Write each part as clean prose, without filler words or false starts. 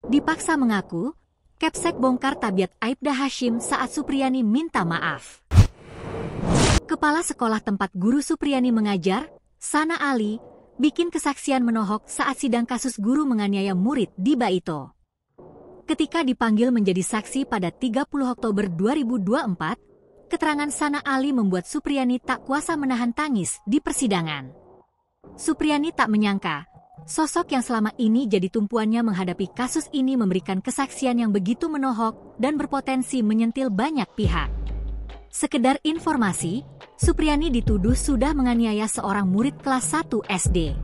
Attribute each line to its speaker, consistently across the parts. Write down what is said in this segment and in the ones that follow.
Speaker 1: dipaksa mengaku, Kepsek bongkar tabiat Aibda Hashim saat Supriyani minta maaf. Kepala sekolah tempat guru Supriyani mengajar, Sana Ali, bikin kesaksian menohok saat sidang kasus guru menganiaya murid di Baito. Ketika dipanggil menjadi saksi pada 30 Oktober 2024, keterangan Sana Ali membuat Supriyani tak kuasa menahan tangis di persidangan. Supriyani tak menyangka, sosok yang selama ini jadi tumpuannya menghadapi kasus ini memberikan kesaksian yang begitu menohok dan berpotensi menyentil banyak pihak. Sekedar informasi, Supriyani dituduh sudah menganiaya seorang murid kelas 1 SD.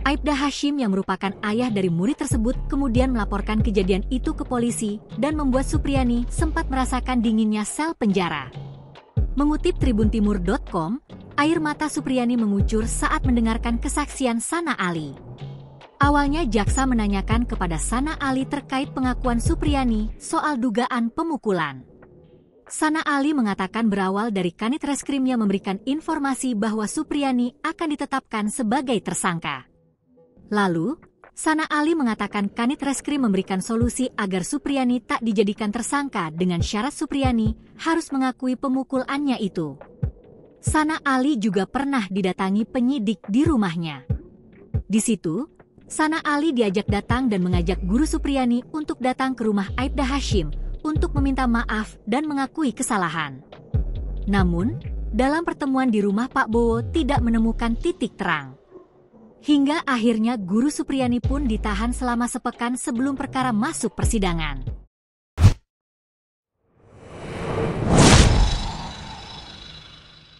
Speaker 1: Aibda Hashim yang merupakan ayah dari murid tersebut kemudian melaporkan kejadian itu ke polisi dan membuat Supriyani sempat merasakan dinginnya sel penjara. Mengutip tribuntimur.com, air mata Supriyani mengucur saat mendengarkan kesaksian Sana Ali. Awalnya jaksa menanyakan kepada Sana Ali terkait pengakuan Supriyani soal dugaan pemukulan. Sana Ali mengatakan berawal dari Kanit Reskrimnya memberikan informasi bahwa Supriyani akan ditetapkan sebagai tersangka. Lalu, Sana Ali mengatakan Kanit Reskrim memberikan solusi agar Supriyani tak dijadikan tersangka dengan syarat Supriyani harus mengakui pemukulannya itu. Sana Ali juga pernah didatangi penyidik di rumahnya. Di situ, Sana Ali diajak datang dan mengajak guru Supriyani untuk datang ke rumah Aibda Hashim untuk meminta maaf dan mengakui kesalahan. Namun, dalam pertemuan di rumah Pak Bowo tidak menemukan titik terang. Hingga akhirnya guru Supriyani pun ditahan selama sepekan sebelum perkara masuk persidangan.